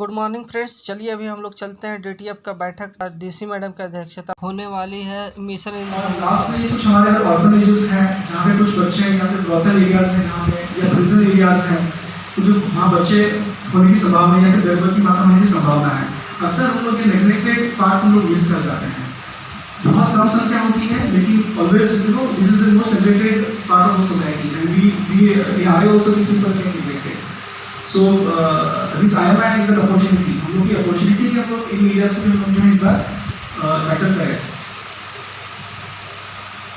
Good morning friends. चलिए अभी हम लोग चलते हैं डीटीएफ का बैठक डीसी मैडम की अध्यक्षता होने वाली है मिशन लास्ट में कुछ हमारे ऑर्फनेजेस हैं जहाँ पे कुछ बच्चे हैं, या फिर ब्रॉथल एरियाज हैं जहाँ पे, या प्रिजन एरियाज हैं जो वहाँ बच्चे होने की संभावना या फिर गर्भवती माता होने की संभावना है। अक्सर हम लोग ये नेग्लेक्टेड पार्ट हम लोग मिस कर जाते हैं। बहुत कम संख्या होती है लेकिन always you know this is the most neglected part of society and we in I also this people get neglected. So this IMI is an opportunity. हम लोग की अपॉर्चुनिटी है, हम लोग इन एरियाज को हम लोग जो है इस बार टैकल करें।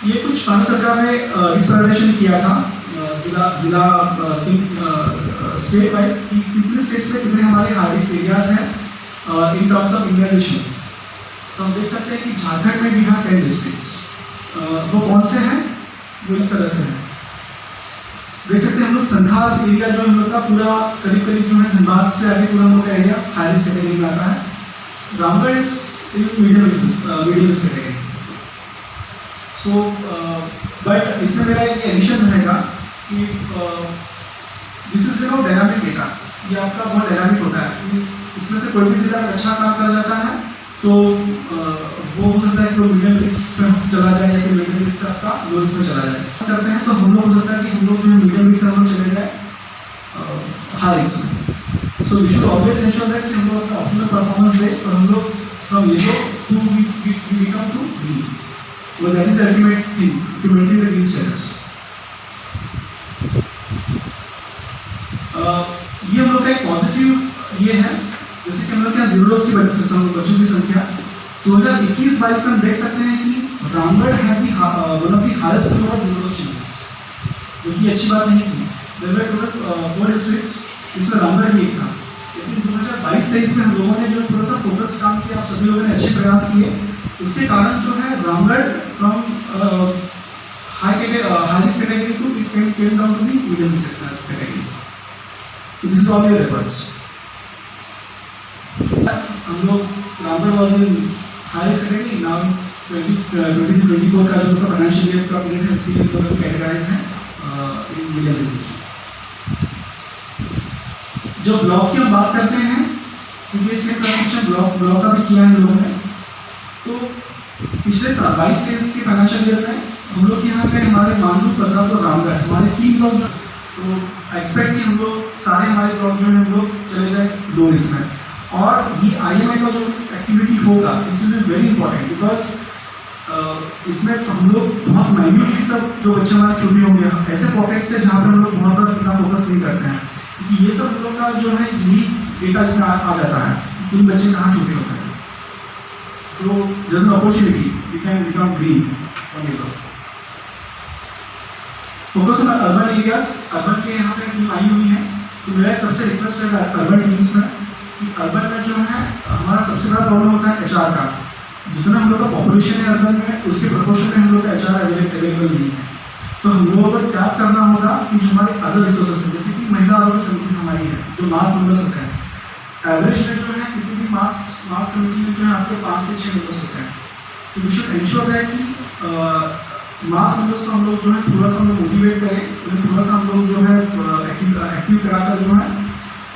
ये कुछ भारत सरकार ने एक्सप्लोरेशन किया था जिला स्टेट वाइज कि कितने स्टेट्स में कितने हमारे हाई रिस्क एरियाज हैं इन टर्म्स ऑफ इम्यूनाइजेशन। तो हम देख सकते हैं कि झारखंड में भी हैं 10 डिस्ट्रिक्ट्स। वो कौन से हैं? वो इस तरह से हैं। देख सकते हैं हम लोग संथाल एरिया जो हम लोग का पूरा करीब जो है धनबाद से आगे पूरा हम लोग का एरिया हाई रिस्क कैटेगरी में आता है। Ramgarh is medium risk category. So but इसमें मेरा एक एडिशन रहेगा कि this is no dynamic data. ये आपका बहुत डायनामिक होता है। इसमें से कोई भी जिला अच्छा काम कर जाता है तो वो हो सकता है कि मीडियम रिस्क में चला जाए या फिर मीडियम रिस्क से आपका लो रिस्क में चला जाए। करते हैं तो हम लोग हो सकता है कि हम लोग जो है मीडियम रिस्क से हम लोग चले जाए हाई रिस्क में। So we should always ensure that कि हम लोग अपना ऑप्टिमल परफॉर्मेंस दे और हम लोग from yellow to we become to green. वो that is the ultimate thing to maintain the green status. ये हम लोग का एक पॉजिटिव ये है, जैसे कि हम लोग के यहाँ जीरो की बच्चों की संख्या 2021-22 में हम देख सकते हैं कि रामगढ़ है one of the highest number of zero childrens, जो कि अच्छी बात नहीं थी। देयर वर टोटल 4 डिस्ट्रिक्ट्स, इसमें रामगढ़ भी एक था। लेकिन 2022-23 में हम लोगों ने जो थोड़ा सा फोकस काम किया, आप सभी लोगों ने अच्छे प्रयास किए, उसके कारण जो है Ramgarh from high risk category to it came down to the medium risk category. So this is all your efforts. हम लोग Ramgarh was in high risk category. Now 2023-24 का जो उनका फाइनेंशियल ईयर का पीरियड है उसके लिए तो लोग कैटेगराइज हैं इन मीडियम रिस्क। जो ब्लॉक की हम बात करते हैं क्योंकि इसमें कंस्ट्रक्शन ब्लॉक का भी किया है लोगों ने। तो पिछले साल 22-23 के फाइनेंशियल ईयर में हम लोग यहाँ पे हमारे मानू पदरापुर रामगढ़ हमारे 3 ब्लॉक जो तो एक्सपेक्ट कि हम लोग सारे हमारे ब्लॉक जो है हम लोग चले जाए लो रिस्क में। और ये IMI का जो एक्टिविटी होगा इस will be very important because इसमें हम लोग बहुत माइन्यूटली सब जो बच्चे हमारे छोटे होंगे ऐसे पॉकेट्स से जहाँ पर हम लोग बहुत बार इतना फोकस नहीं करते हैं, क्योंकि ये सब हम लोग का जो है यही डेटा इसमें आ जाता है कि बच्चे कहाँ छोटे होते हैं। तो there is an opportunity we can become green for yellow. Focus on urban areas. Urban के यहाँ पे टीम आई हुई है, तो मेरा सबसे रिक्वेस्ट है अर्बन टीम्स में कि अर्बन में जो है हमारा सबसे बड़ा प्रॉब्लम होता है HR का। जितना हम लोग का पॉपुलेशन है अर्बन में उसके प्रोपोर्शन में हम लोग का HR अवेलेबल नहीं है। तो हम लोगों को टैप करना होगा कि जो हमारे अदर रिसोर्सेज हैं, जैसे कि महिला आरोग्य समिति हमारी है जो मास मेंबर्स होते हैं। एवरेज में जो है किसी भी मास कमिटी में जो है आपके 5 से 6 मेंबर्स होते हैं। तो वी शुड इंश्योर दैट कि मास मेंबर्स को हम लोग जो है थोड़ा सा हम लोग मोटिवेट करें, उन्हें थोड़ा सा हम लोग जो है एक्टिव कराकर जो है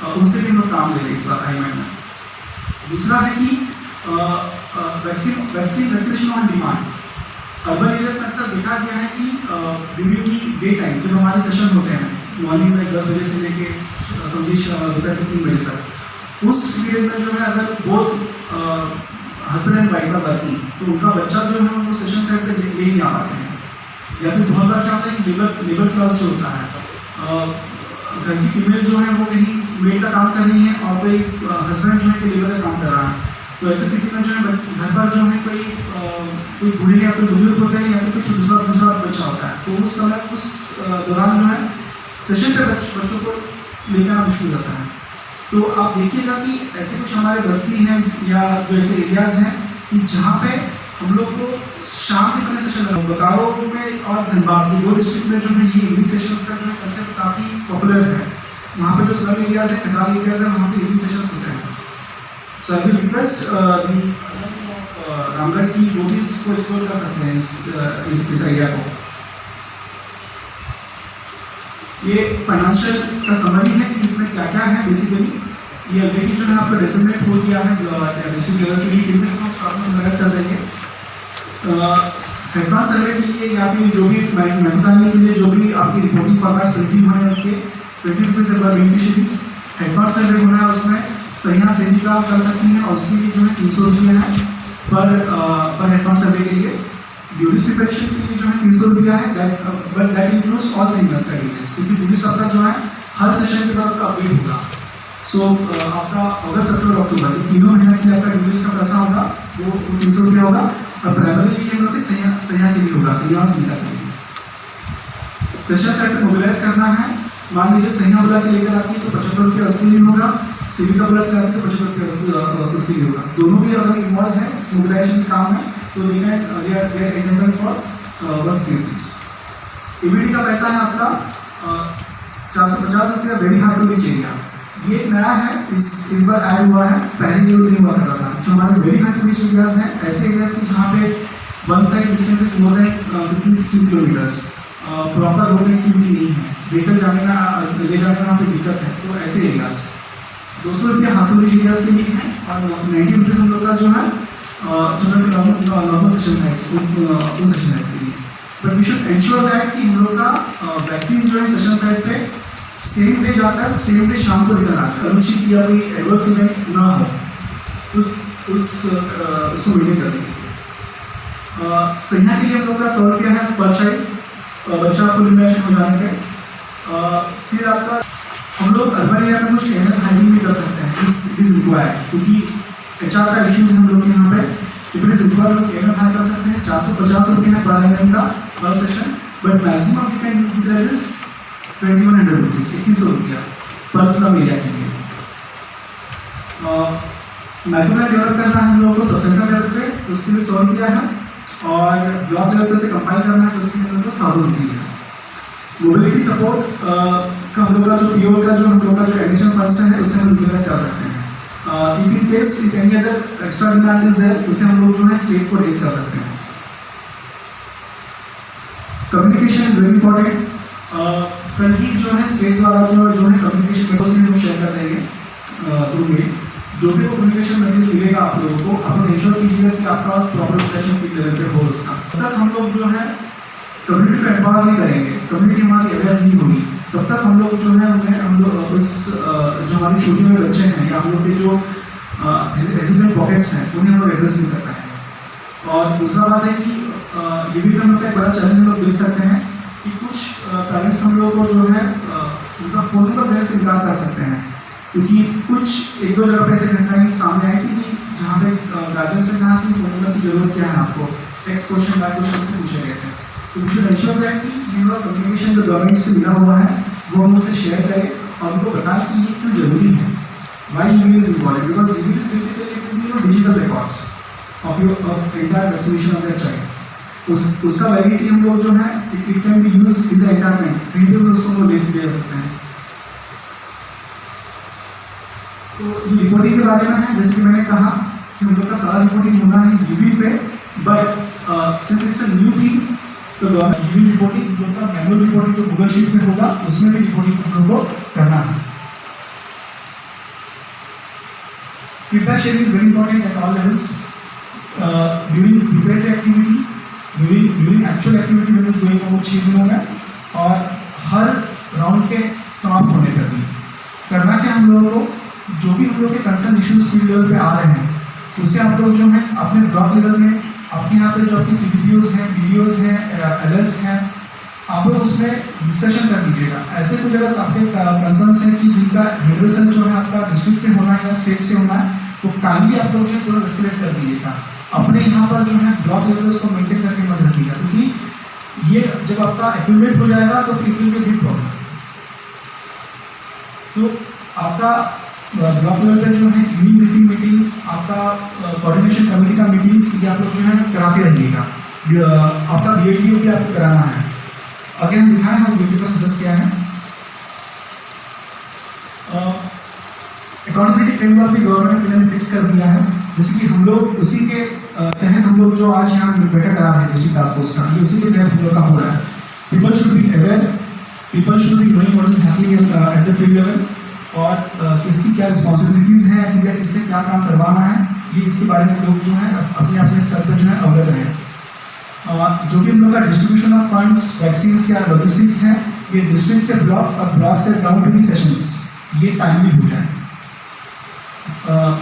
उनसे भी हम लोग काम ले रहे हैं इस बार IMI में। दूसरा है कि vaccination on demand. Urban areas में अक्सर देखा गया है कि ड्यूरिंग दी डे टाइम जब हमारे सेशन होते हैं मॉर्निंग में 10 बजे से लेके दोपहर के 3 बजे तक, उस पीरियड में जो है अगर both husband and wife are working तो उनका बच्चा जो है वो सेशन साइड पर ले नहीं आ पाते हैं। या फिर बहुत बार क्या होता है कि लेबर क्लास जो होता है घर की फीमेल जो है वो कहीं मेड का काम कर रही है और कोई हस्बैंड जो है कोई लेबर का काम कर रहा है। तो ऐसे स्थिति में जो है घर पर जो है कोई बूढ़े या कोई बुजुर्ग होते हैं या फिर कुछ दूसरा बच्चा होता है, तो उस समय उस दौरान जो है सेशन पे बच्चों को लेकर आना मुश्किल होता है। तो आप देखिएगा कि ऐसे कुछ हमारे बस्ती हैं या जो ऐसे एरियाज हैं कि जहाँ पे हम लोग को शाम के समय सेशन लगा। बोकारो में और धनबाद के 2 डिस्ट्रिक्ट में जो है ये इवनिंग सेशंस का जो है कंसेप्ट काफ़ी पॉपुलर है। वहाँ पे जो स्लम एरियाज है, खटाल एरियाज है, वहाँ पे इवनिंग सेशंस होते हैं। सो आई विल रिक्वेस्ट रामगढ़ की वो भी इसको एक्सप्लोर कर सकते हैं इस एरिया को। ये फाइनेंशियल का समरी है कि इसमें क्या क्या है बेसिकली। ये ऑलरेडी जो है आपका डेसिग्नेट हो गया है डिस्ट्रिक्ट लेवल से भी, फिर भी इसको शॉर्ट में समराइज कर देंगे। हेडमार्क सर्वे के लिए या फिर जो भी मैनुफैक्चरिंग के लिए जो भी आपकी रिपोर्टिंग फॉर्मेट्स प्रिंटिंग होने हैं उसके 20 रुपीज़ पर बेनिफिशरीज हेडमार्क सर्वे होना है, उसमें सहियाँ सेविका कर सकती हैं और उसके लिए जो है 300 रुपये है पर हेडमार्क सर्वे के लिए। ड्यूरिस प्रिपरेशन के लिए जो है 300 रुपया है, but that includes all 3 months का ड्यूरिस, क्योंकि ड्यूरिस आपका जो है हर सेशन के बाद आपका अपडेट होगा। सो आपका अगस्त सितंबर अक्टूबर तीनों महीने के लिए आपका ड्यूरिस का पैसा होगा वो 300 रुपया होगा, और प्राइमरी ये होगा कि सैया के लिए होगा, सैया सुविधा के लिए। सेशन साइट पर मोबिलाइज करना है, मान लीजिए सैया बुला के लेकर आती है तो 75 रुपया उसके लिए होगा, सेविका बुला के आती है तो 75 रुपया उसके लिए होगा। दोनों भी अगर इन्वॉल्व है इस मोबिलाइजेशन काम में तो they are eligible for 150 rupees। EBD का पैसा है आपका 450 रुपया, very hard to reach area. ये नया है, इस बार ऐड हुआ है, पहले ये नहीं हुआ करता था। जो हमारे very hard to reach areas हैं, ऐसे एरियाज की जहाँ पे one side distance is more than 15-16 kilometres, proper road connectivity नहीं है, व्हीकल जाने का ले जाने का वहाँ पे दिक्कत है, तो ऐसे एरियाज 200 रुपया हाथ टू रीच एरियाज के लिए है, और 90 रुपीज़ हम लोग का जो है नॉर्मल सेशन साइज उन सेशन साइज के लिए। But we should ensure that कि हम लोग का वैक्सीन जो है सेशन साइड पे सेम डे जाता है, सेम डे शाम को रिटर्न आता है, अनुचित या कोई एडवर्स इवेंट ना हो उसको मेंटेन करने के लिए। सैया के लिए हम लोग का 100 रुपया है पर चाइल्ड, बच्चा फुल इम्यूनाइजेशन हो जाने पे। फिर आपका हम लोग अर्बन एरिया में कुछ एनएफ हाइजिंग भी कर सकते हैं, इट इज़ रिक्वायर्ड, क्योंकि HR का इश्यूज हम लोग के यहाँ पे इट इज रिक्वायर्ड, लोग एनएफ हाई कर सकते हैं। 450 रुपये है पर एनएम का पर session, but maximum you can utilise 2100 rupees, 2100 रुपया पर स्लम एरिया के लिए। मैथमेटिक्स डेवलप करना है हम लोगों को सब सेंटर लेवल पे, उसके लिए 100 रुपया है, और ब्लॉक लेवल पे से कंपाइल करना है तो उसके लिए हम लोग को 1000 रुपीज़ है। मोबिलिटी सपोर्ट का हम लोग का जो PO का जो हम लोग का जो एडिशनल फंड्स है उससे हम यूटिलाइज कर सकते हैं। If in case if any other extra demand is there, उसे हम लोग जो है स्टेट को रेज कर सकते हैं। Communication is very important. कल ही जो है स्टेट द्वारा जो है कम्युनिकेशन मेटेरियल शेयर कर देंगे थ्रू मेल। जो भी वो कम्युनिकेशन मटेरियल मिलेगा आप लोगों को, आप लोग इंश्योर कीजिएगा कि आपका प्रॉपर प्रोटेक्शन फील्ड लेवल पे हो उसका। तब तक हम लोग जो है कम्युनिटी को एम्पावर नहीं करेंगे, कम्युनिटी हमारी अवेयर नहीं होगी, तब तक हम लोग जो है उन्हें हम लोग उस जो हमारे छोटे बड़े बच्चे हैं या हम लोग के जो रेजिडेंट पॉकेट्स हैं उन्हें हम लोग एड्रेस नहीं कर पाएंगे। और दूसरा बात है कि ये भी हम लोग का एक बड़ा चैलेंज हम लोग देख सकते हैं कि कुछ पेरेंट्स हम लोग को जो है उनका फ़ोन नंबर देने से इनकार कर सकते हैं, क्योंकि कुछ एक दो जगह पे ऐसे घटनाएं सामने आई थी कि जहाँ पे गार्जियन से कहा कि फ़ोन नंबर की ज़रूरत क्या है आपको, एक्स क्वेश्चन बाय क्वेश्चन से पूछे गए थे। तो वी शुड एंश्योर दैट कि ये वाला कम्युनिकेशन जो गवर्नमेंट से मिला हुआ है वो हम उससे शेयर करें और उनको बताएं कि ये क्यों जरूरी है, why email is important, because email is basically digital records of entire vaccination of their child. उसका वैलिडिटी हम लोग जो है it can be use in the environment, कहीं पे भी उसको हम लोग दे सकते हैं। तो ये रिपोर्टिंग के बारे में है, जैसे कि मैंने कहा कि हम लोग का सारा रिपोर्टिंग होना है यूवी पे, but since it's a new thing तो यूवी रिपोर्टिंग जो का मैनुअल रिपोर्टिंग जो गूगल शीट में होगा उसमें भी रिपोर्टिंग हम लोग को करना है। Feedback sharing is very important at all levels during preparatory activity, during actual activity when is going on 6 दिनों में, और हर राउंड के समाप्त होने पर भी करना क्या हम लोगों को, जो भी हम लोग के कंसर्न इश्यूज फील्ड लेवल पे आ रहे हैं उसे आप लोग जो है अपने ब्लॉक लेवल में आपके यहाँ पे जो आपकी CDPOs हैं, BDOs हैं, LS हैं, आप लोग उसमें डिस्कशन कर लीजिएगा। ऐसे कुछ अगर आपके कंसर्न्स हैं कि जिनका हेडरेसल जो है आपका डिस्ट्रिक्ट से होना है या स्टेट से होना है, तो काइंडली आप लोग उसे तुरंत एस्केलेट कर दीजिएगा। अपने यहाँ पर जो है ब्लॉक लेवल उसको मेंटेन करके मत रखिएगा, क्योंकि ये जब आपका एक्यूमुलेट हो जाएगा तो फिर विल बी बिग प्रॉब्लम। तो आपका ब्लॉक लेवल पे जो है यूनिक ब्रीफिंग मीटिंग्स, आपका कोऑर्डिनेशन कमेटी का मीटिंग्स ये आप लोग जो है कराते रहिएगा। आपका BATO भी आपको कराना है। आगे हम दिखाएं हम BATO का स्टेटस क्या है। अकाउंटेबिलिटी फ्रेमवर्क भी गवर्नमेंट ने फिक्स कर दिया है, जैसे कि हम लोग उसी के तहत हम लोग जो आज यहाँ बैठक करा रहे हैं डिस्ट्रिक्ट टास्क फोर्स का, ये उसी के तहत हम लोग का हो रहा है। People should be aware, people should be knowing what is happening at the field level. और इसकी क्या रिस्पॉन्सिबिलिटीज़ हैं या इससे क्या काम करवाना है, ये इसके बारे में लोग जो है अपने अपने स्तर पर जो है अवगत रहें। जो भी हम लोग का डिस्ट्रीब्यूशन ऑफ फंड्स, वैक्सीन या लॉजिस्टिक्स है, ये डिस्ट्रिक्ट से ब्लॉक और ब्लॉक से डाउन टू दी सेशंस, ये टाइमली हो जाए।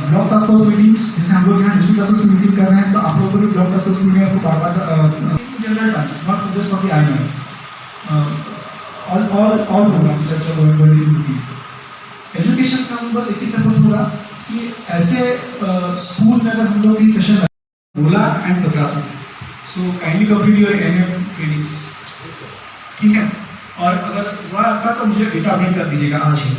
ब्लॉक टास्क फोर्स मीटिंग्स, जैसे हम लोग यहाँ डिस्ट्रिक्ट टास्क फोर्स मीटिंग कर रहे हैं, तो आप लोगों को भी ब्लॉक टास्क फोर्स मीटिंग आपको बार-बार general terms, not just for the IMA, all programme चर्चा एजुकेशन का हम बस एक ही सपोर्ट होगा कि ऐसे स्कूल में अगर हम लोग ये सेशन बोला एंड बकरातू, so kindly complete your ANM trainings, ठीक है। और अगर वह आपका तो मुझे डेटा अपडेट कर दीजिएगा आज ही।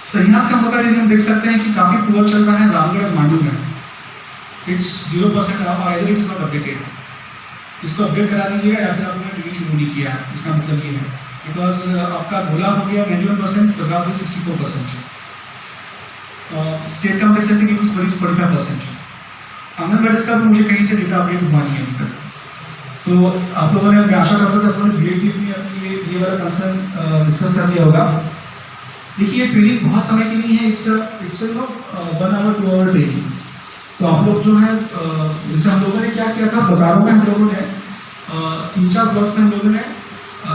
संन्यास का मौका हम देख सकते हैं कि काफ़ी पुअर चल रहा है रामगढ़ और मांडू में, it's 0% it is not updated. इसको अपडेट करा दीजिएगा या फिर आपने ट्रेनिंग शुरू नहीं किया है, इसका मतलब ये है बिकॉज आपका गोला हो गया 91%, बदलाव हुई 64%, स्टेट का हम देख सकते हैं कि इट इज 45%। आंगनबाड़ी का भी मुझे कहीं से डेटा अपडेट हुआ नहीं है अभी तक। तो आप लोगों ने, मैं आशा करता हूँ कि आप लोगों ने BLTF में अपनी ये वाला कंसर्न डिस्कस कर लिया होगा। देखिए, ट्रेनिंग बहुत समय की नहीं है, इट्स 1 आवर 2 आवर ट्रेनिंग। तो आप लोग जो है, जैसे हम लोगों ने क्या किया था, बोकारो में हम लोगों ने 3-4 ब्लॉक्स में हम लोगों ने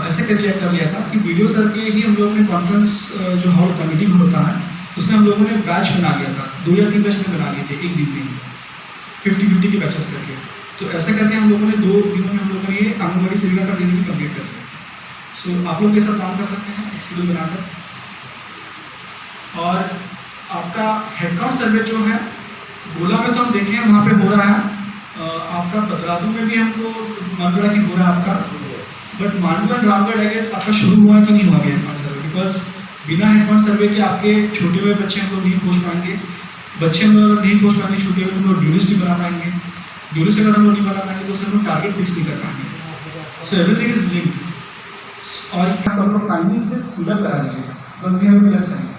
ऐसे कर लिया था कि वीडियो सर के ही हम लोगों ने कॉन्फ्रेंस जो हॉल का मीटिंग होता है, उसमें हम लोगों ने बैच बना लिया था, 2 या 3 बैच में बना लिए थे एक दिन में 50-50 के बैचेस करके। तो ऐसा करके हम लोगों ने 2 दिनों में हम लोगों ने ये आंगनबाड़ी सेविका का ट्रेनिंग कंप्लीट कर दिया। सो आप लोग ये सब काम कर सकते हैं एक्सपीरियंस बनाकर। और आपका हेडकाउंट सर्वे जो है गोला में तो हम देखें वहाँ पे हो रहा है, आपका बदलातू में भी हमको मालूम की हो रहा है आपका, but Mandu and Ramgarh I guess आपका शुरू हुआ कि नहीं हुआ हेडकाउंट सर्वे, बिकॉज बिना हेडकाउंट सर्वे के आपके छोटे हुए बच्चे हम लोग नहीं खोज पाएंगे। बच्चे हम लोग नहीं खोज पाएंगे छोटे हुए, तो हम लोग ड्यूलिस्ट नहीं बना पाएंगे। ड्यूलिस्ट अगर हम लोग नहीं बना पाएंगे तो उससे हम लोग टारगेट फिक्स नहीं कर पाएंगे। So everything is linked. और हम लोग काइंडली से स्पीड अप करा दीजिएगा, बस we have to less time.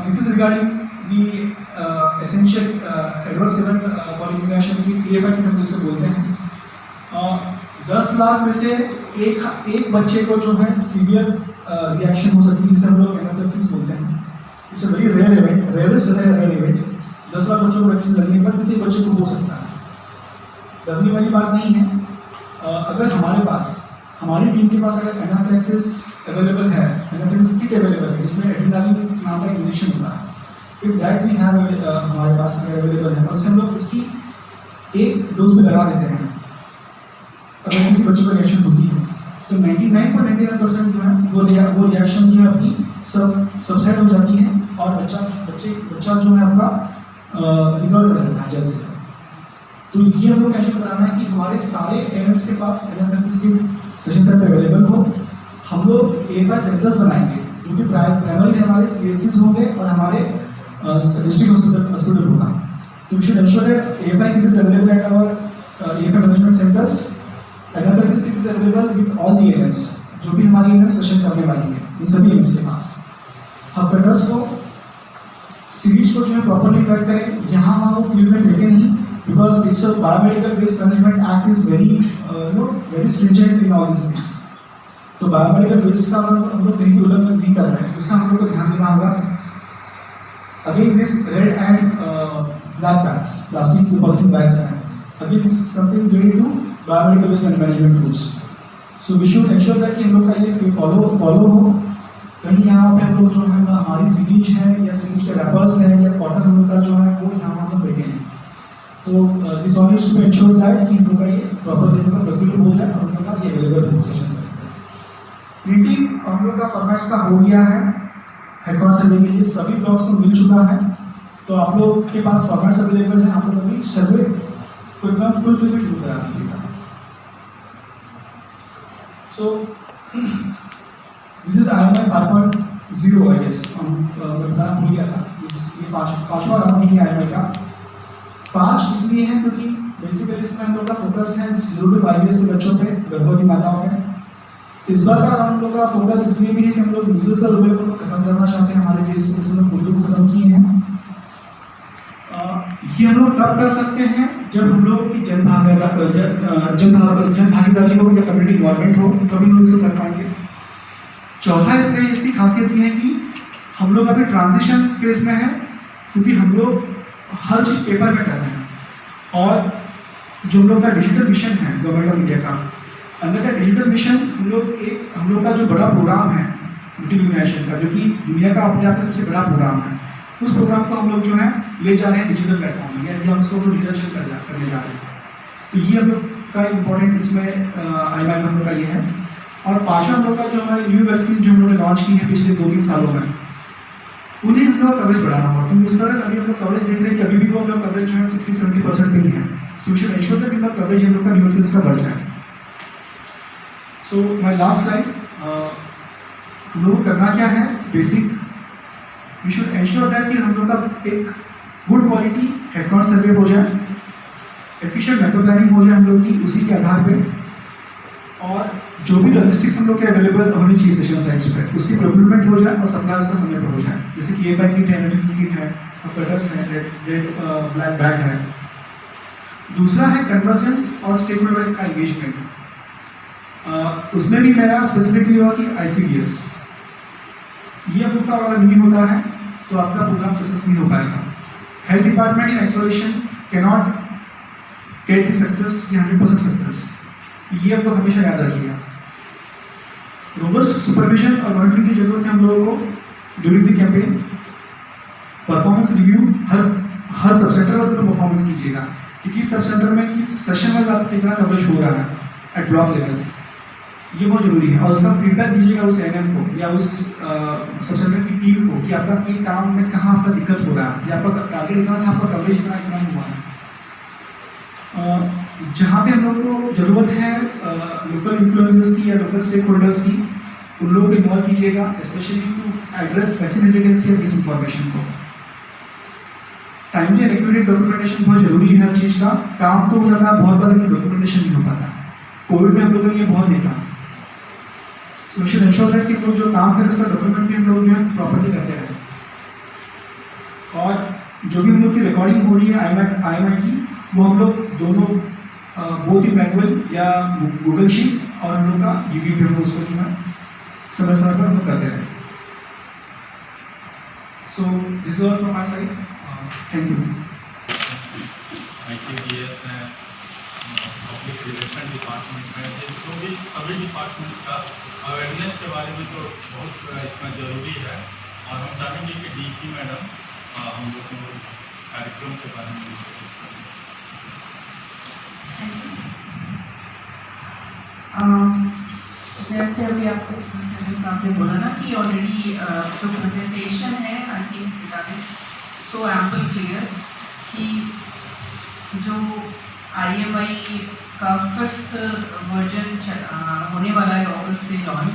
This is regarding the essential adverse event for immunization की AFI की हम जिसे बोलते हैं। 10 लाख में से एक बच्चे को जो है सीवियर रिएक्शन हो सकती है, जिसे हम लोग एनाफिलिक्सिस बोलते हैं। It's a very rare event, rarest rare event. 10 lakh बच्चों को वैक्सीन लगने पर किसी बच्चे को हो सकता है, डरने वाली बात नहीं है। अगर हमारी टीम के पास अगर एनाफिलिक्सिस अवेलेबल है, एनाफिलिक्सिस किट अवेलेबल है, इसमें एड्रेनालिन नाम का इंजेक्शन होता है, इफ दैट वी हैव हमारे पास अवेलेबल है, और उससे हम लोग उसकी एक डोज में लगा देते हैं। अगर किसी बच्चे को रिएक्शन होती है तो 99.99% जो है वो रिएक्शन जो है अपनी सबसाइड हो जाती है और बच्चा जो है आपका रिकवर कर जाता है जल्द से। तो ये हम लोग कैसे कराना है कि हमारे सारे एएनएम्स के पास एनाफिलिक्सिस की सेशन सेंटर अवेलेबल हो। हम लोग AFI सेंटर्स बनाएंगे जो कि प्राइमरी हमारे CSCs होंगे और हमारे डिस्ट्रिक्ट हॉस्पिटल होगा। तो we should ensure that AFI kit is available at our AFI management centres. Anaphylaxis kit is available with all the ANMs, जो भी हमारी एएनएम्स सेशन करने वाली है इन सभी एएनएम्स के पास। हम पेटर्स को सीरीज को जो है प्रॉपर्ली कट करें, यहाँ हम लोग फील्ड में फेंके नहीं, because it's a biomedical waste management act is very stringent in all these things. तो बायोमेडिकल वेस्ट का हम लोग कहीं उल्लंघन नहीं कर रहे हैं, इसका हम लोग को ध्यान देना होगा। Again this red and black bags, plastic के पॉलिथीन बैग्स हैं, again this is something related to biomedical waste management rules. So we should ensure that कि हम लोग का ये फॉलो हो। कहीं यहाँ पे हम लोग जो है हमारी सीरीज है या सीरीज के रेफर्स है या कॉटन हम लोग का जो है वो यहाँ हम लोग फेंके हैं। तो this all needs to ensure that कि हम लोग का ये प्रॉपर लेवल पर डॉक्यूमेंट हो जाए और हम लोग का ये अवेलेबल हो सेशन से। प्रिंटिंग हम लोग का फॉर्मेट्स का हो गया है, हेडकाउंट सर्वे के लिए सभी ब्लॉक्स को मिल चुका है। तो आप लोग के पास फॉर्मेट्स अवेलेबल है, आप लोग अभी सर्वे को एकदम फुल फ्लेज शुरू करा दीजिएगा। So this is IMI 5.0 I guess, हम बताना भूल गया था। ये पाँचवा राउंड है IMI का। 5 इसलिए है क्योंकि बेसिकली इसमें हम लोग का फोकस है 0 to 5 ईयर्स के बच्चों पे, गर्भवती माताओं पे। इस बार का हम लोग का फोकस इसलिए भी है कि हम लोग मीजल्स और रूबेला को खत्म करना चाहते हैं हमारे देश में, पोलियो को खत्म किए हैं। ये हम लोग तब कर सकते हैं जब हम लोग की जन भागीदारी हो या कम्युनिटी इन्वॉल्वमेंट हो तभी हम लोग इसे कर पाएंगे। चौथा इसमें इसकी खासियत ये है कि हम लोग अभी ट्रांजिशन फेज में है, क्योंकि हम लोग हर चीज़ पेपर में कर रहे हैं और जो हम लोग का डिजिटल मिशन है गवर्नमेंट ऑफ इंडिया का, अंदर का डिजिटल मिशन हम लोग का जो बड़ा प्रोग्राम है डिजिटलाइजेशन का, जो कि दुनिया का अपने आप में सबसे बड़ा प्रोग्राम है, उस प्रोग्राम को हम लोग जो है ले जा रहे हैं डिजिटल प्लेटफॉर्म में, यानी हम उसको डिजिटल करने जा रहे हैं। तो ये हम लोग का इम्पोर्टेंट इसमें IMAC हम लोग का ये है। और पाँचवा हम लोग का जो हमारे न्यू वैक्सीन जो हम लोग ने लॉन्च की है पिछले 2-3 सालों में, उन्हें हम लोग कवरेज बढ़ाना होगा, क्योंकि उस तरह अभी हम लोग कवरेज देख रहे हैं कि अभी भी वो हम लोग कवरेज जो है 60-70% पे ही है। So we should ensure that हम लोग कवरेज हम लोग का न्यू वैक्सीन का बढ़ जाए। सो माय लास्ट स्लाइड, हम लोग को करना क्या है, basic we should ensure that कि हम लोग का एक गुड क्वालिटी हेडकाउंट सर्वे हो जाए, एफिशिएंट मेथड प्लानिंग हो जाए हम लोग की उसी के आधार पे, और जो भी लॉजिस्टिक्स हम लोग के अवेलेबल होनी चाहिए सेशन साइट्स पे उसकी प्रोक्यूरमेंट हो जाए और सप्लाई उसका समय पर हो जाए। जैसे कि A5 किट है, एनालिसिस किट है, कटर्स है, रेड ब्लैक बैग है। दूसरा है कन्वर्जेंस और स्टेक होल्डर का एंगेजमेंट, उसमें भी मेरा स्पेसिफिकली हुआ कि ICDS ये हम लोग का अगर नहीं होता है तो आपका प्रोग्राम सक्सेस नहीं हो पाएगा। Health department in isolation can not get the success या 100% सक्सेस, ये आप लोग हमेशा याद रखिएगा। रोबस्ट सुपरविजन और मॉनिटरिंग की जरूरत है हम लोगों को during the campaign. Performance review her sub centre पर परफॉर्मेंस कीजिएगा कि किस सब सेंटर में किस सेशन में आपका कितना कवरेज हो रहा है एट ब्लॉक लेवल, ये बहुत जरूरी है। और उसका फीडबैक दीजिएगा उस NM को या उस सब सेंटर की टीम को कि आपका कोई काम में कहाँ आपका दिक्कत हो रहा है, या आपका टारगेट इतना था, आपका कवरेज इतना नहीं हुआ है। जहाँ पे हम लोग को ज़रूरत है लोकल इन्फ्लुएंसर्स की या लोकल स्टेक होल्डर्स की, उन लोगों को इन्वॉल्व कीजिएगा, specially to address vaccine residency और डिसइंफॉर्मेशन को। टाइमली एंड एक्यूरेट डॉक्यूमेंटेशन बहुत जरूरी है हर चीज़ का। काम तो हो जाता है बहुत बार, लेकिन डॉक्यूमेंटेशन नहीं हो पाता। कोविड में हम लोगों ने ये बहुत देखा। So we should ensure that कि हम लोग जो काम करें उसका डॉक्यूमेंट भी हम लोग जो है प्रॉपर्ली करते रहें। और जो भी हम लोग की रिकॉर्डिंग हो रही है IMAC की, वो हम लोग दोनों बोथ इन मैनुअल या गूगल शीट और हम लोग का YouTube पे हम लोग उसको जो है समय समय पर हम लोग करते रहें। सो this is all from my side, thank you. ICDS है, पब्लिक रिलेशन डिपार्टमेंट है, जो भी सभी डिपार्टमेंट्स का अवेयरनेस के बारे में तो बहुत इसमें ज़रूरी है। और हम चाहेंगे कि DC मैडम हम लोग को कार्यक्रम के बारे में जैसे अभी आपको साहब ने बोला ना कि ऑलरेडी जो प्रेजेंटेशन है, I think that is so ample clear कि जो IMI का फर्स्ट वर्जन होने वाला है अगस्त से लॉन्च,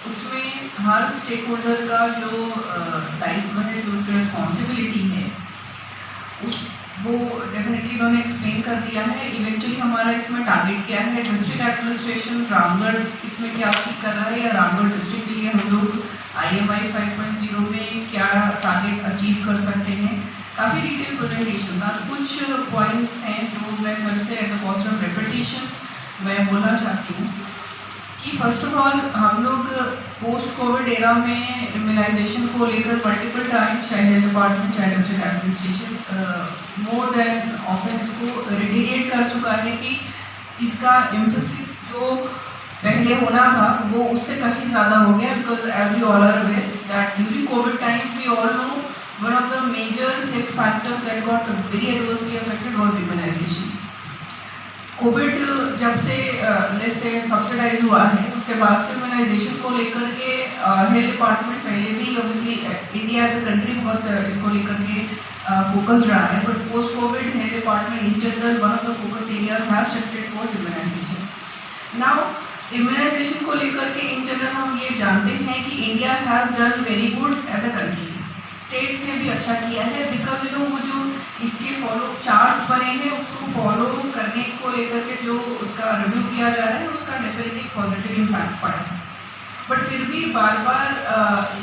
उसमें हर स्टेक होल्डर का जो दायित्व है, जो रिस्पॉन्सिबिलिटी है, वो डेफिनेटली उन्होंने एक्सप्लेन कर दिया है। इवेंचुअली हमारा इसमें टारगेट क्या है, डिस्ट्रिक्ट एडमिनिस्ट्रेशन रामगढ़ इसमें क्या सीख कर रहा है, या रामगढ़ डिस्ट्रिक्ट के लिए हम लोग IMI 5.0 में क्या टारगेट अचीव कर सकते हैं। काफ़ी डिटेल प्रेजेंटेशन था। कुछ पॉइंट्स हैं जो मैं फिर से at the cost of repetition मैं बोलना चाहती हूँ कि फर्स्ट ऑफ ऑल हम लोग पोस्ट कोविड एरा में इम्यूनाइजेशन को लेकर मल्टीपल टाइम्स, चाहे हेल्थ डिपार्टमेंट चाहे district administration more than often इसको रिटेरिएट कर चुका है कि इसका एम्फेसिस जो पहले होना था वो उससे कहीं ज़्यादा हो गया। Because as you all are aware that during Covid time we all know one of the major health factors that got very adversely affected was immunisation. Covid जब से लेट्स से सब्सिडाइज हुआ है, उसके बाद से इम्यूनाइजेशन को लेकर के हेल्थ डिपार्टमेंट पहले भी obviously India as a country बहुत इसको लेकर के फोकस्ड रहा है, but post Covid health department in general one of the focus areas has shifted towards immunisation. Now immunisation को लेकर के इन जनरल हम ये जानते हैं कि India has done very good as a country. States ने भी अच्छा किया है बिकॉज वो जो इसके फॉलो चार्ट्स बने हैं उसको फॉलो करने को लेकर के जो उसका रिव्यू किया जा रहा है उसका डेफिनेटली पॉजिटिव इम्पैक्ट पड़ा है। बट फिर भी बार बार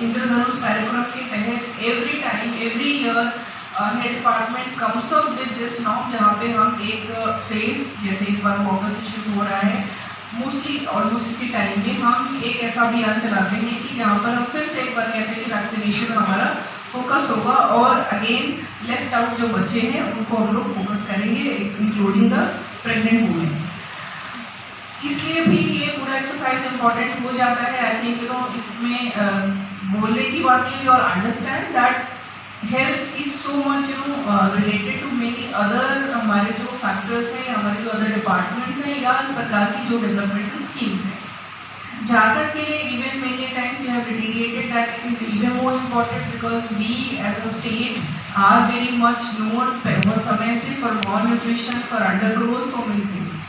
इंद्रधनुष कार्यक्रम के तहत every time every year head department comes up with this norm, जहाँ पे हम एक फेज, जैसे इस बार अगस्त से शुरू हो रहा है, मोस्टली ऑलमोस्ट इसी टाइम पे हम एक ऐसा अभियान चलाते हैं कि जहाँ पर हम फिर से एक बार कहते हैं कि वैक्सीनेशन हमारा फोकस होगा, और अगेन लेफ्ट आउट जो बच्चे हैं उनको हम लोग फोकस करेंगे, इंक्लूडिंग द प्रेग्नेंट वुमेन। इसलिए भी ये पूरा एक्सरसाइज इम्पॉर्टेंट हो जाता है। आई थिंक इसमें बोलने की बात नहीं है, और understand that health is so much related to many other हमारे जो फैक्टर्स हैं, हमारे जो अदर डिपार्टमेंट्स हैं, या सरकार की जो डेवलपमेंटल स्कीम्स हैं। झारखंड के लिए even many times you have reiterated that it is even more important because we as a state are very much known बहुत समय से for malnutrition, for under growth, so many things.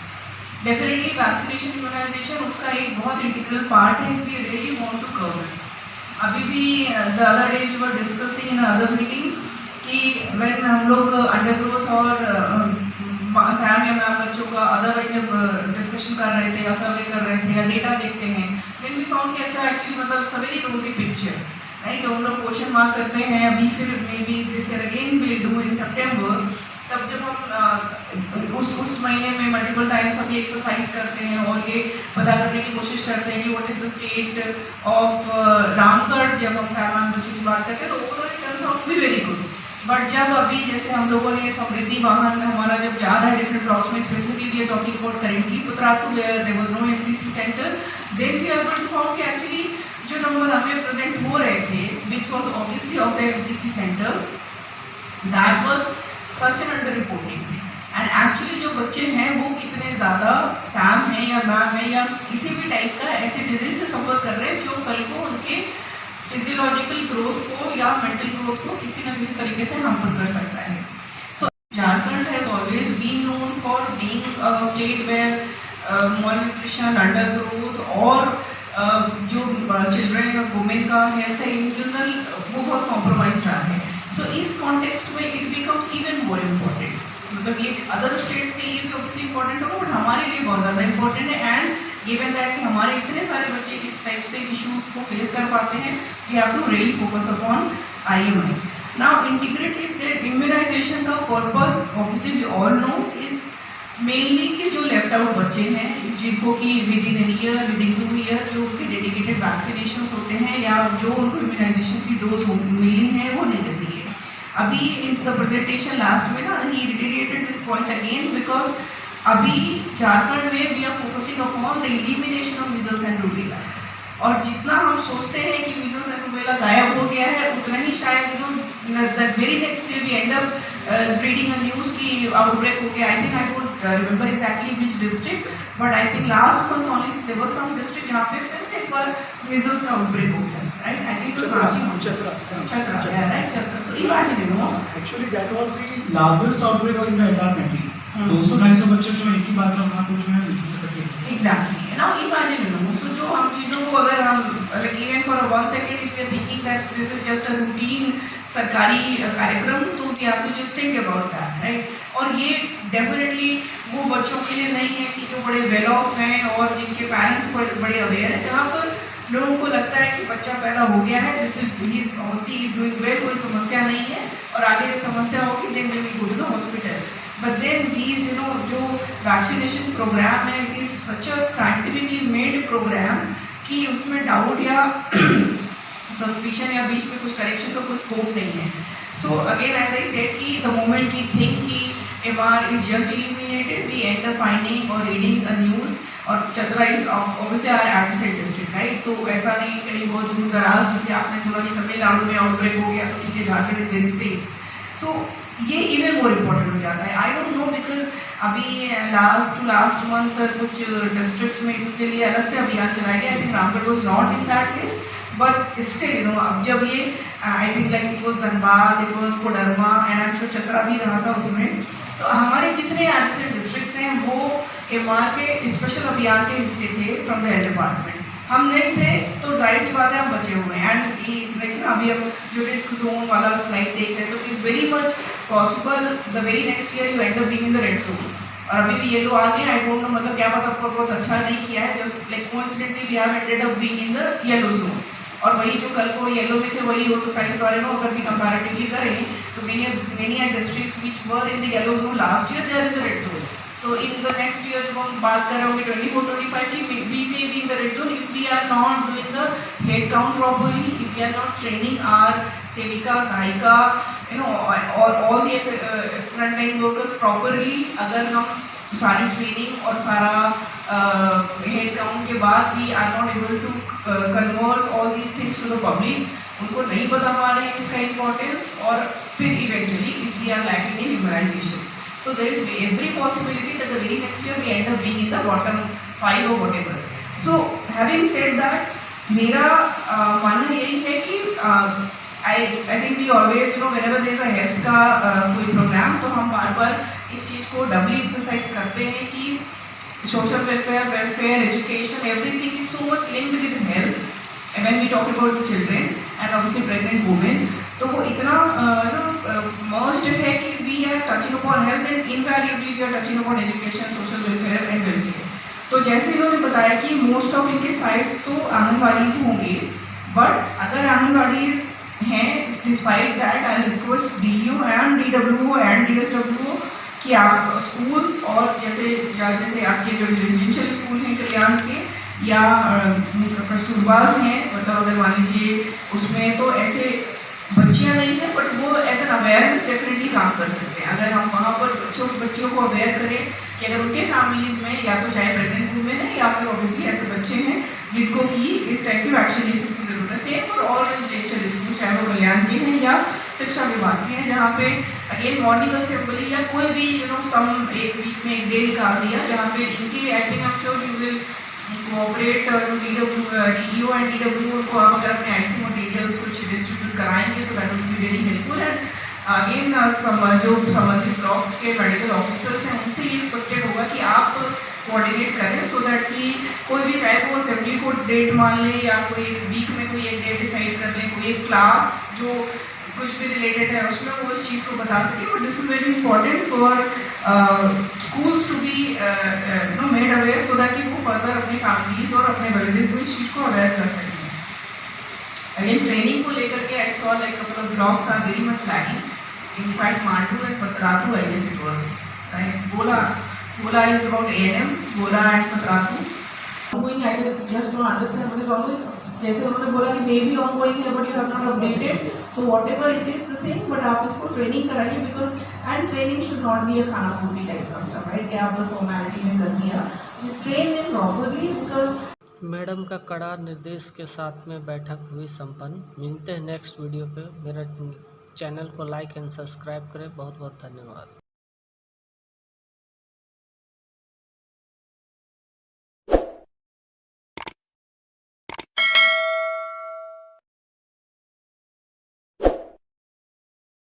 Definitely vaccination, immunisation उसका एक बहुत integral part है if we really want to cover it. अभी भी the other day we were discussing in other meeting कि व्हेन हम लोग under growth और सैम या मैम बच्चों का अदरवाइज जब डिस्कशन कर रहे थे या सर्वे कर रहे थे या डेटा देखते हैं, देन वी फाउंड कि अच्छा एक्चुअली मतलब it's a very rosy picture, right. हम लोग क्वेश्चन मार्क करते हैं अभी, फिर may be this year again will do in September, तब जब हम उस महीने में मल्टीपल टाइम्स हम ये एक्सरसाइज करते हैं और ये पता करने की कोशिश करते हैं कि what is the state of Ramgarh, जब हम सामान बच्चों की बात करते हैं तो overall it turns out to be very good. But जब अभी जैसे हम लोगों ने समृद्धि वाहन हमारा जब जा रहा है डिफरेंट ब्लॉक्स में, specifically we are talking about currently पुत्रातु where there was no MTC centre, then we are able to found कि एक्चुअली जो नंबर हमें प्रेजेंट हो रहे थे which was obviously of the MTC centre, that was such an under reporting. And actually जो बच्चे हैं वो कितने ज़्यादा सैम है या मैम है या किसी भी टाइप का ऐसे डिजीज से सफ़र कर रहे हैं जो कल को उनके फिजियोलॉजिकल ग्रोथ को या मेंटल ग्रोथ को किसी न किसी तरीके से हार्मफुल कर सकता है। So Jharkhand has always been known for being a state where malnutrition, under growth और जो चिल्ड्रन और वुमेन का हेल्थ है इन जनरल वो बहुत कॉम्प्रोमाइज रहा है। सो इस कॉन्टेक्स्ट में it becomes even more important, मतलब ये अदर स्टेट्स के लिए भी ऑब्वियसली इंपॉर्टेंट होगा बट हमारे लिए बहुत ज़्यादा इंपॉर्टेंट है। एंड गिवन दैट कि हमारे इतने सारे बच्चे इस टाइप से इश्यूज को फेस कर पाते हैं, we have to really focus upon IMI। Now integrated immunization का purpose obviously we all know is mainly कि जो लेफ्ट आउट बच्चे हैं जिनको कि within an year, within 2 year जो उनके डेडिकेटेड वैक्सीनेशन होते हैं या जो उनको इम्यूनाइजेशन की डोज मिली है वो नहीं लग रही है। अभी इन द प्रेजेंटेशन लास्ट में ना ही reiterated this point again because अभी झारखंड में we are focusing upon the elimination of measles and rubella, और जितना हम सोचते हैं कि मीजल्स एंड रूबेला गायब हो गया है उतना ही शायद the very next day we end up reading a news की आउटब्रेक हो गया। I think I don't remember exactly which district, but I think last month only there was some district जहाँ पे फिर से एक बार मीजल्स का आउटब्रेक हो गया, right. I think Chatra, right, Chatra. So imagine you no Actually, that was the largest outbreak in the entire country. 200-250 बच्चे जो एक ही बार में वहाँ को जो है नहीं सकते। Exactly. Now imagine you know, so जो हम चीज़ों को अगर हम like even for 1 second if you are thinking that this is just a routine सरकारी कार्यक्रम, तो we have to just think about that, right. और ये डेफिनेटली वो बच्चों के लिए नहीं है कि जो बड़े वेल ऑफ हैं और जिनके पेरेंट्स बड़े अवेयर हैं, जहाँ पर लोगों को लगता है कि बच्चा पैदा हो गया है, this is she is doing well, कोई समस्या नहीं है, और आगे जब समस्या होगी then we will go to the hospital. But then these you know जो वैक्सीनेशन प्रोग्राम है it is such a scientifically made programme कि उसमें डाउट या सस्पिशन या बीच में कुछ करेक्शन का कोई स्कोप नहीं है। So again as I said कि द मोमेंट वी थिंक कि MR is just eliminated, we end up finding or reading a news, और Chatra is obviously our adjacent district, right. So ऐसा नहीं कहीं बहुत दूर दराज जिसे आपने सुना कि तमिलनाडु में आउटब्रेक हो गया तो ठीक है झारखंड इज वेरी सेफ। सो ये इवन मोर इम्पोर्टेंट हो जाता है। आई डोंट नो बिकॉज अभी लास्ट मंथ कुछ डिस्ट्रिक्ट्स में इसके लिए अलग से अभियान चलाया गया। I think Ramgarh was not in that list, but still you know अब जब ये I think like it was Dhanbad, it was Koderma and I am sure Chatra भी रहा था उसमें। तो हमारे जितने एडजेसेंट डिस्ट्रिक्ट्स हैं वो MR के स्पेशल अभियान के हिस्से थे फ्रॉम द हेल्थ डिपार्टमेंट। हम नहीं थे तो जाहिर सी बात है हम बचे हुए हैं। एंड ये देखिए ना अभी हम जो रिस्क जोन वाला स्लाइड देख रहे हैं तो is very much possible the very next year you and up being in the red zone, और अभी भी येलो आ गया। आई डोंट नो मतलब क्या पता आपको बहुत अच्छा नहीं किया है, just like coincidentally we have ended up being in the yellow zone, और वही जो कल को येलो में थे वही हो सकता है इस वाले नो अगर भी कंपैरेटिवली करें तो So many are districts which were in the yellow zone last year, they are in the red zone. So in the next year जब हम बात कर रहे होंगे 24-25 की, we may be in the red zone if we are not doing the head count properly, if we are not training our सेविका, सहायिका, or all the front line workers properly. अगर हम सारी ट्रेनिंग और सारा हेड काउंट के बाद we are not able to converse all these things to the public, उनको नहीं बता पा रहे हैं इसका इम्पोर्टेंस, और फिर eventually if we are lacking in immunization, so there is every possibility that the very next year we end up being in the bottom 5 or whatever. So having said that, मेरा मानना यही है कि I think we always whenever there is a health का कोई programme, तो हम बार बार इस चीज़ को डबली एम्फसाइज करते हैं कि social welfare, education, everything is so much linked with health. And when we talk about the children and obviously pregnant women, तो वो इतना merged है कि we are touching upon health and invariably we are touching upon education, social welfare and welfare. तो जैसे इन्होंने बताया कि most of इनके sites तो आंगनबाड़ीज होंगे, but अगर आंगनबाड़ीज हैं, despite that I request DU and DWO and DSWO कि आप स्कूल्स और जैसे आपके जो रेजिडेंशियल स्कूल हैं कल्याण के या कस्तूरबाज हैं, मतलब अगर मान लीजिए उसमें तो ऐसे बच्चियां नहीं हैं, बट वो एज एन अवेयरनेस डेफिनेटली काम कर सकते हैं. अगर हम वहाँ पर बच्चियों को अवेयर करें कि अगर उनके फैमिलीज़ में या तो चाहे प्रेगनेंट वुमेन है या फिर ऑब्वियसली ऐसे बच्चे हैं जिनको कि इस टाइप की वैक्सीनेशन की ज़रूरत है. Same for all residential school, चाहे वो कल्याण के हैं या शिक्षा विभाग के हैं, जहाँ पे अगेन मॉर्निंग असेंबली या कोई भी सम एक वीक में एक डे निकाल दिया जहाँ पे इनके I think I am sure you will cooperate to DEO and DWO. उनको आप अगर अपने आईसी मटेरियल्स कुछ डिस्ट्रीब्यूट कराएंगे so that will be very helpful. And again जो संबंधित ब्लॉक्स के मेडिकल ऑफिसर्स हैं उनसे ये एक्सपेक्टेड होगा कि आप कोऑर्डिनेट करें सो दैट कि कोई भी चाहे वो असेंबली को डेट मान ले या कोई वीक में कोई एक डेट डिसाइड कर ले, कोई एक क्लास जो कुछ भी रिलेटेड है उसमें वो इस चीज़ को बता सके. But this is very important for schools to be made aware so that कि वो फर्दर अपनी फैमिलीज और अपने विलेजेस में इस चीज़ को अवेयर कर सकें. अगेन ट्रेनिंग को लेकर के I saw like couple of blocks are very much lacking. In fact Mandu and Patratu I guess it was right. बोला is about ANM, बोला and Patratu. Ongoing, I just don't understand what is ongoing. जैसे उन्होंने बोला कि may be ongoing है but you have not updated, so whatever it is the thing, but आप इसको training कराइए because and training should not be a खाना पूर्ति टाइप का stuff, right? कि आप बस फॉर्मेलिटी में कर दिया. Just train them properly because madam का कड़ा निर्देश के साथ में बैठक हुई संपन्न. मिलते हैं नेक्स्ट वीडियो पे. मेरा चैनल को लाइक एंड सब्सक्राइब करें. बहुत बहुत धन्यवाद.